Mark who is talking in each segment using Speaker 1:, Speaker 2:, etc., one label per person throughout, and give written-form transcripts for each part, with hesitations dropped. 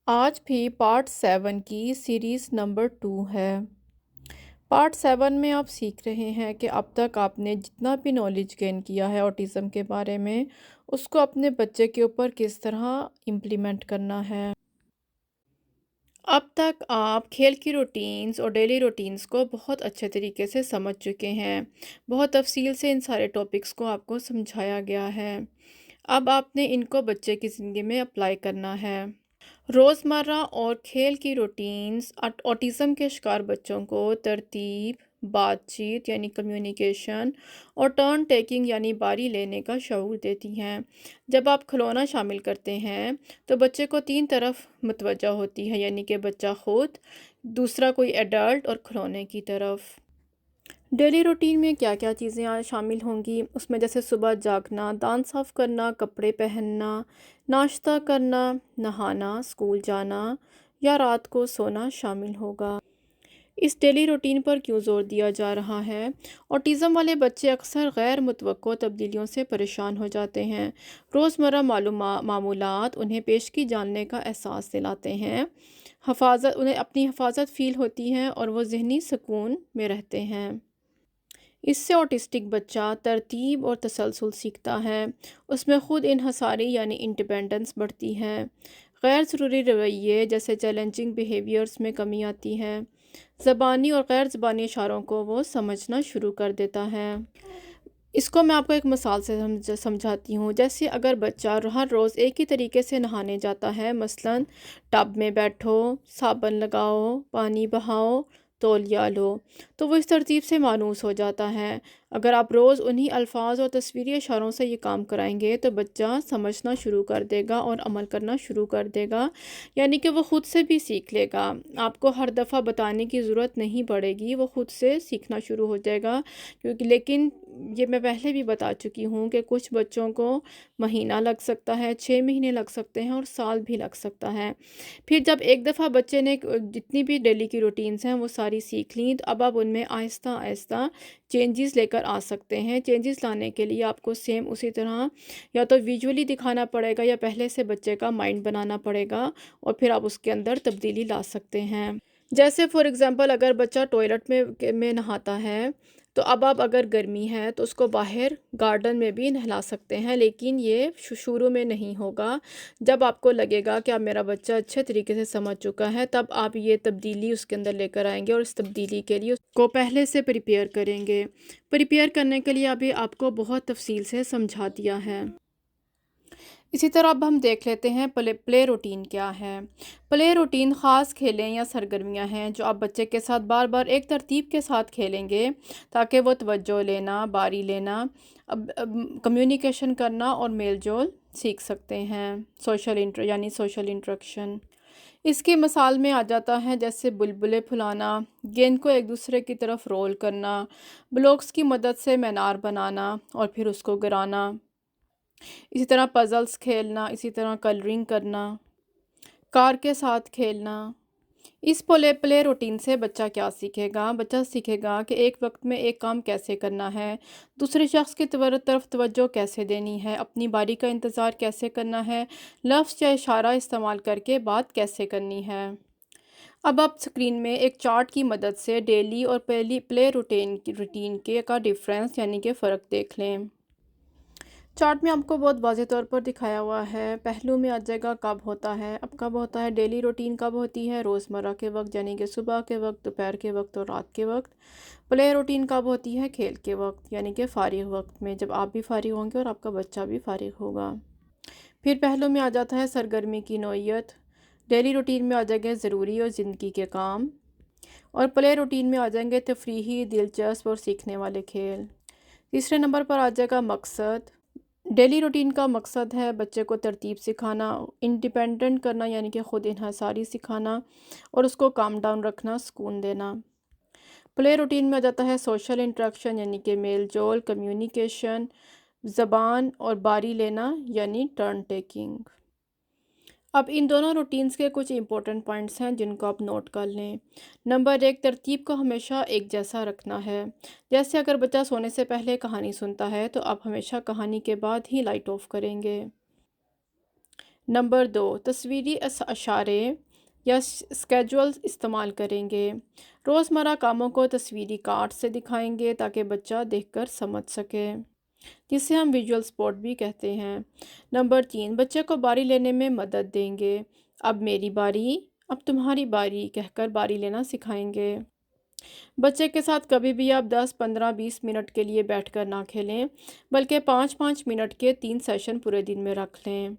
Speaker 1: آج بھی پارٹ 7 کی سیریز نمبر 2 ہے۔ پارٹ 7 میں آپ سیکھ رہے ہیں کہ اب تک آپ نے جتنا بھی نالج گین کیا ہے اوٹیزم کے بارے میں، اس کو اپنے بچے کے اوپر کس طرح امپلیمنٹ کرنا ہے۔ اب تک آپ کھیل کی روٹینز اور ڈیلی روٹینز کو بہت اچھے طریقے سے سمجھ چکے ہیں۔ بہت تفصیل سے ان سارے ٹاپکس کو آپ کو سمجھایا گیا ہے۔ اب آپ نے ان کو بچے کی زندگی میں اپلائی کرنا ہے۔ روزمرہ اور کھیل کی روٹینز اوٹیزم کے شکار بچوں کو ترتیب، بات چیت یعنی کمیونیکیشن اور ٹرن ٹیکنگ یعنی باری لینے کا شعور دیتی ہیں۔ جب آپ کھلونا شامل کرتے ہیں تو بچے کو 3 طرف متوجہ ہوتی ہے، یعنی کہ بچہ خود، دوسرا کوئی ایڈلٹ اور کھلونے کی طرف۔ ڈیلی روٹین میں کیا کیا چیزیں شامل ہوں گی؟ اس میں جیسے صبح جاگنا، دانت صاف کرنا، کپڑے پہننا، ناشتہ کرنا، نہانا، اسکول جانا یا رات کو سونا شامل ہوگا۔ اس ڈیلی روٹین پر کیوں زور دیا جا رہا ہے؟ اوٹیزم والے بچے اکثر غیر متوقع تبدیلیوں سے پریشان ہو جاتے ہیں۔ روزمرہ معمولات انہیں پیشگی جاننے کا احساس دلاتے ہیں، انہیں اپنی حفاظت فیل ہوتی ہے اور وہ ذہنی سکون میں رہتے ہیں۔ اس سے اوٹسٹک بچہ ترتیب اور تسلسل سیکھتا ہے، اس میں خود انحصاری یعنی انڈیپینڈنس بڑھتی ہے، غیر ضروری رویے جیسے چیلنجنگ بیہیویئرز میں کمی آتی ہے، زبانی اور غیر زبانی اشاروں کو وہ سمجھنا شروع کر دیتا ہے۔ اس کو میں آپ کو ایک مثال سے سمجھاتی ہوں۔ جیسے اگر بچہ ہر روز ایک ہی طریقے سے نہانے جاتا ہے، مثلاً ٹب میں بیٹھو، صابن لگاؤ، پانی بہاؤ، تولیہ لو، تو وہ اس ترتیب سے مانوس ہو جاتا ہے۔ اگر آپ روز انہی الفاظ اور تصویری اشاروں سے یہ کام کرائیں گے تو بچہ سمجھنا شروع کر دے گا اور عمل کرنا شروع کر دے گا، یعنی کہ وہ خود سے بھی سیکھ لے گا۔ آپ کو ہر دفعہ بتانے کی ضرورت نہیں پڑے گی، وہ خود سے سیکھنا شروع ہو جائے گا۔ لیکن یہ میں پہلے بھی بتا چکی ہوں کہ کچھ بچوں کو مہینہ لگ سکتا ہے، 6 مہینے لگ سکتے ہیں اور سال بھی لگ سکتا ہے۔ پھر جب ایک دفعہ بچے نے جتنی بھی ڈیلی کی روٹینز ہیں وہ ساری سیکھ لیں، تو اب آپ ان میں آہستہ آہستہ چینجز لے کر آ سکتے ہیں۔ چینجز لانے کے لیے آپ کو سیم اسی طرح یا تو ویژولی دکھانا پڑے گا یا پہلے سے بچے کا مائنڈ بنانا پڑے گا، اور پھر آپ اس کے اندر تبدیلی لا سکتے ہیں۔ جیسے فار ایگزامپل اگر بچہ ٹوائلٹ میں نہاتا ہے، تو اب آپ اگر گرمی ہے تو اس کو باہر گارڈن میں بھی نہلا سکتے ہیں، لیکن یہ شروع میں نہیں ہوگا۔ جب آپ کو لگے گا کہ اب میرا بچہ اچھے طریقے سے سمجھ چکا ہے، تب آپ یہ تبدیلی اس کے اندر لے کر آئیں گے اور اس تبدیلی کے لیے اس کو پہلے سے پریپیئر کریں گے۔ پریپیئر کرنے کے لیے ابھی آپ کو بہت تفصیل سے سمجھا دیا ہے۔ اسی طرح اب ہم دیکھ لیتے ہیں پلے روٹین کیا ہے۔ پلے روٹین خاص کھیلیں یا سرگرمیاں ہیں جو آپ بچے کے ساتھ بار بار ایک ترتیب کے ساتھ کھیلیں گے تاکہ وہ توجہ لینا، باری لینا، کمیونیکیشن کرنا اور میل جول سیکھ سکتے ہیں، یعنی سوشل انٹریکشن۔ اس کی مثال میں آ جاتا ہے جیسے بلبلے پھلانا، گیند کو ایک دوسرے کی طرف رول کرنا، بلاکس کی مدد سے مینار بنانا اور پھر اس کو گرانا، اسی طرح پزلز کھیلنا، اسی طرح کلرنگ کرنا، کار کے ساتھ کھیلنا۔ اس پلے روٹین سے بچہ کیا سیکھے گا؟ بچہ سیکھے گا کہ ایک وقت میں ایک کام کیسے کرنا ہے، دوسرے شخص کی طرف توجہ کیسے دینی ہے، اپنی باری کا انتظار کیسے کرنا ہے، لفظ یا اشارہ استعمال کر کے بات کیسے کرنی ہے۔ اب آپ اسکرین میں ایک چارٹ کی مدد سے ڈیلی اور پلے روٹین کا ڈیفرنس یعنی کہ فرق دیکھ لیں۔ چارٹ میں آپ کو بہت واضح طور پر دکھایا ہوا ہے۔ پہلو میں آ جائے گا کب ہوتا ہے، اب کب ہوتا ہے ڈیلی روٹین، کب ہوتی ہے روزمرہ کے وقت یعنی کہ صبح کے وقت، دوپہر کے وقت اور رات کے وقت۔ پلے روٹین کب ہوتی ہے کھیل کے وقت یعنی کہ فارغ وقت میں، جب آپ بھی فارغ ہوں گے اور آپ کا بچہ بھی فارغ ہوگا۔ پھر پہلو میں آ جاتا ہے سرگرمی کی نوعیت، ڈیلی روٹین میں آ جائیں گے ضروری اور زندگی کے کام، اور پلے روٹین میں آ جائیں گے تفریحی، دلچسپ اور سیکھنے والے کھیل۔ تیسرے نمبر پر آ جائے گا مقصد۔ ڈیلی روٹین کا مقصد ہے بچے کو ترتیب سکھانا، انڈیپینڈنٹ کرنا یعنی کہ خود انحصاری سکھانا، اور اس کو کام ڈاؤن رکھنا، سکون دینا۔ پلے روٹین میں آ جاتا ہے سوشل انٹریکشن یعنی کہ میل جول، کمیونیکیشن، زبان اور باری لینا یعنی ٹرن ٹیکنگ۔ اب ان دونوں روٹینز کے کچھ امپورٹنٹ پوائنٹس ہیں جن کو آپ نوٹ کر لیں۔ نمبر 1، ترتیب کو ہمیشہ ایک جیسا رکھنا ہے۔ جیسے اگر بچہ سونے سے پہلے کہانی سنتا ہے تو آپ ہمیشہ کہانی کے بعد ہی لائٹ آف کریں گے۔ نمبر 2، تصویری اشارے یا اسکیجول استعمال کریں گے۔ روزمرہ کاموں کو تصویری کارڈ سے دکھائیں گے تاکہ بچہ دیکھ کر سمجھ سکے، جسے ہم ویژول سپورٹ بھی کہتے ہیں۔ نمبر 3، بچے کو باری لینے میں مدد دیں گے۔ اب میری باری، اب تمہاری باری کہہ کر باری لینا سکھائیں گے۔ بچے کے ساتھ کبھی بھی آپ 10، 15، 20 منٹ کے لیے بیٹھ کر نہ کھیلیں، بلکہ 5 منٹ کے 3 سیشن پورے دن میں رکھ لیں۔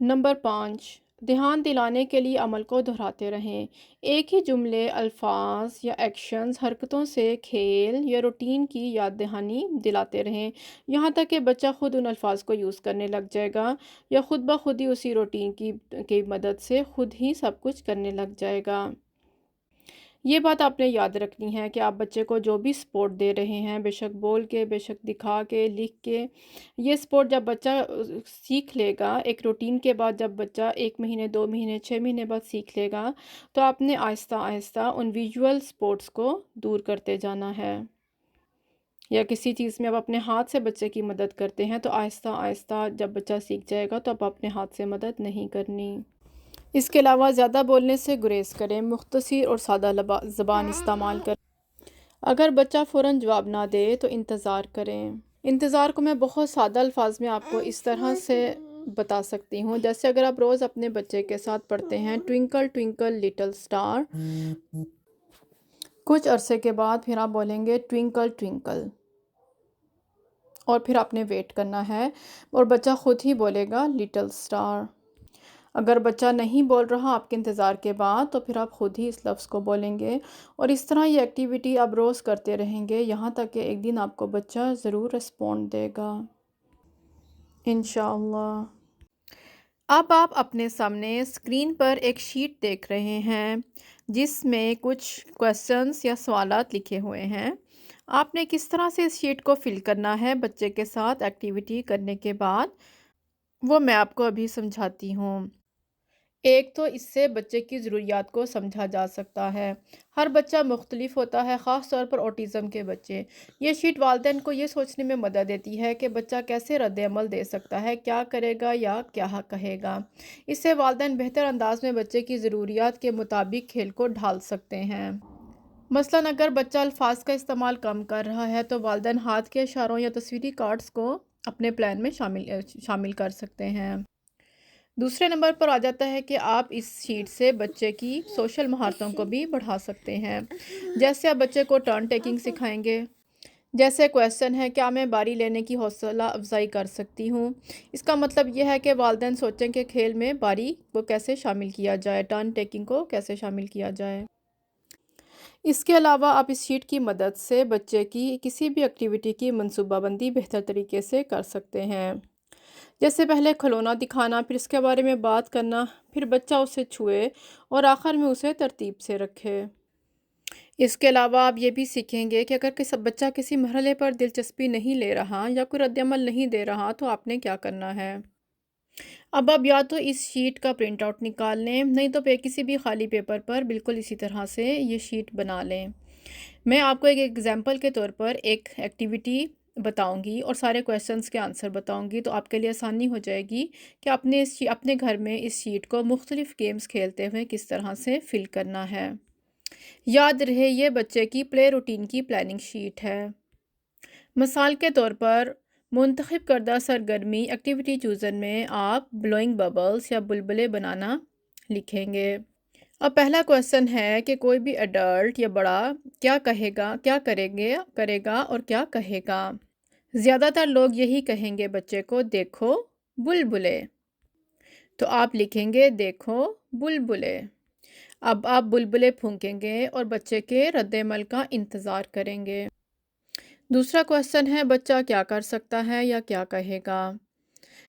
Speaker 1: نمبر 5، دھیان دلانے کے لیے عمل کو دہراتے رہیں۔ ایک ہی جملے، الفاظ یا ایکشنز، حرکتوں سے کھیل یا روٹین کی یاد دہانی دلاتے رہیں، یہاں تک کہ بچہ خود ان الفاظ کو یوز کرنے لگ جائے گا یا خود بخود ہی اسی روٹین کی مدد سے خود ہی سب کچھ کرنے لگ جائے گا۔ یہ بات آپ نے یاد رکھنی ہے کہ آپ بچے کو جو بھی سپورٹ دے رہے ہیں، بے شک بول کے، بے شک دکھا کے، لکھ کے، یہ سپورٹ جب بچہ سیکھ لے گا، ایک روٹین کے بعد جب بچہ 1 مہینے، 2 مہینے، 6 مہینے بعد سیکھ لے گا، تو آپ نے آہستہ آہستہ ان ویژول سپورٹس کو دور کرتے جانا ہے۔ یا کسی چیز میں آپ اپنے ہاتھ سے بچے کی مدد کرتے ہیں تو آہستہ آہستہ جب بچہ سیکھ جائے گا تو آپ اپنے ہاتھ سے مدد نہیں کرنی۔ اس کے علاوہ زیادہ بولنے سے گریز کریں، مختصر اور سادہ زبان استعمال کریں۔ اگر بچہ فوراً جواب نہ دے تو انتظار کریں۔ انتظار کو میں بہت سادہ الفاظ میں آپ کو اس طرح سے بتا سکتی ہوں، جیسے اگر آپ روز اپنے بچے کے ساتھ پڑھتے ہیں ٹوئنکل ٹوئنکل لٹل سٹار، کچھ عرصے کے بعد پھر آپ بولیں گے ٹوئنکل ٹوئنکل، اور پھر آپ نے ویٹ کرنا ہے اور بچہ خود ہی بولے گا لٹل سٹار۔ اگر بچہ نہیں بول رہا آپ کے انتظار کے بعد تو پھر آپ خود ہی اس لفظ کو بولیں گے، اور اس طرح یہ ایکٹیویٹی آپ روز کرتے رہیں گے یہاں تک کہ ایک دن آپ کو بچہ ضرور رسپونڈ دے گا انشاءاللہ۔ اب آپ اپنے سامنے اسکرین پر ایک شیٹ دیکھ رہے ہیں جس میں کچھ کویسچنز یا سوالات لکھے ہوئے ہیں۔ آپ نے کس طرح سے اس شیٹ کو فل کرنا ہے بچے کے ساتھ ایکٹیویٹی کرنے کے بعد، وہ میں آپ کو ابھی سمجھاتی ہوں۔ ایک تو اس سے بچے کی ضروریات کو سمجھا جا سکتا ہے۔ ہر بچہ مختلف ہوتا ہے، خاص طور پر اوٹیزم کے بچے۔ یہ شیٹ والدین کو یہ سوچنے میں مدد دیتی ہے کہ بچہ کیسے رد عمل دے سکتا ہے، کیا کرے گا یا کیا کہے گا۔ اس سے والدین بہتر انداز میں بچے کی ضروریات کے مطابق کھیل کو ڈھال سکتے ہیں۔ مثلاً اگر بچہ الفاظ کا استعمال کم کر رہا ہے تو والدین ہاتھ کے اشاروں یا تصویری کارڈز کو اپنے پلان میں شامل کر سکتے ہیں۔ دوسرے نمبر پر آ جاتا ہے کہ آپ اس شیٹ سے بچے کی سوشل مہارتوں کو بھی بڑھا سکتے ہیں۔ جیسے آپ بچے کو ٹرن ٹیکنگ سکھائیں گے، جیسے کویسچن ہے کیا میں باری لینے کی حوصلہ افزائی کر سکتی ہوں؟ اس کا مطلب یہ ہے کہ والدین سوچیں کہ کھیل میں باری کو کیسے شامل کیا جائے، ٹرن ٹیکنگ کو کیسے شامل کیا جائے۔ اس کے علاوہ آپ اس شیٹ کی مدد سے بچے کی کسی بھی ایکٹیویٹی کی منصوبہ بندی بہتر طریقے سے کر سکتے ہیں، جیسے پہلے کھلونا دکھانا، پھر اس کے بارے میں بات کرنا، پھر بچہ اسے چھوئے اور آخر میں اسے ترتیب سے رکھے۔ اس کے علاوہ آپ یہ بھی سیکھیں گے کہ اگر بچہ کسی مرحلے پر دلچسپی نہیں لے رہا یا کوئی رد عمل نہیں دے رہا تو آپ نے کیا کرنا ہے۔ اب آپ یا تو اس شیٹ کا پرنٹ آؤٹ نکال لیں، نہیں تو کسی بھی خالی پیپر پر بالکل اسی طرح سے یہ شیٹ بنا لیں۔ میں آپ کو ایک ایگزامپل کے طور پر ایک ایکٹیویٹی بتاؤں گی اور سارے کویسچنز کے آنسر بتاؤں گی، تو آپ کے لیے آسانی ہو جائے گی کہ اپنے گھر میں اس شیٹ کو مختلف گیمز کھیلتے ہوئے کس طرح سے فل کرنا ہے۔ یاد رہے یہ بچے کی پلے روٹین کی پلاننگ شیٹ ہے۔ مثال کے طور پر منتخب کردہ سرگرمی ایکٹیویٹی چوزن میں آپ بلوئنگ ببلز یا بلبلے بنانا لکھیں گے۔ اب پہلا کویسچن ہے کہ کوئی بھی ایڈلٹ یا بڑا کیا کہے گا، کیا کرے گا اور کیا کہے گا۔ زیادہ تر لوگ یہی کہیں گے بچے کو، دیکھو بلبلے، تو آپ لکھیں گے دیکھو بلبلے۔ اب آپ بلبلے پھونکیں گے اور بچے کے رد عمل کا انتظار کریں گے۔ دوسرا کویسچن ہے بچہ کیا کر سکتا ہے یا کیا کہے گا۔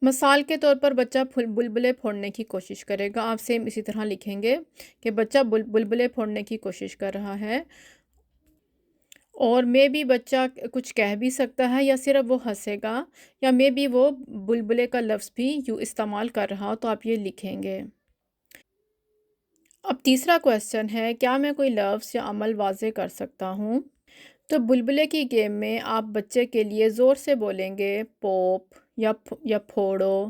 Speaker 1: مثال کے طور پر بچہ بلبلے پھوڑنے کی کوشش کرے گا، آپ سیم اسی طرح لکھیں گے کہ بچہ بلبلے پھوڑنے کی کوشش کر رہا ہے، اور میں بھی بچہ کچھ کہہ بھی سکتا ہے یا صرف وہ ہنسے گا، یا میں بھی وہ بلبلے کا لفظ بھی یوں استعمال کر رہا، تو آپ یہ لکھیں گے۔ اب تیسرا کویسچن ہے کیا میں کوئی لفظ یا عمل واضح کر سکتا ہوں؟ تو بلبلے کی گیم میں آپ بچے کے لیے زور سے بولیں گے پوپ یا پھوڑو،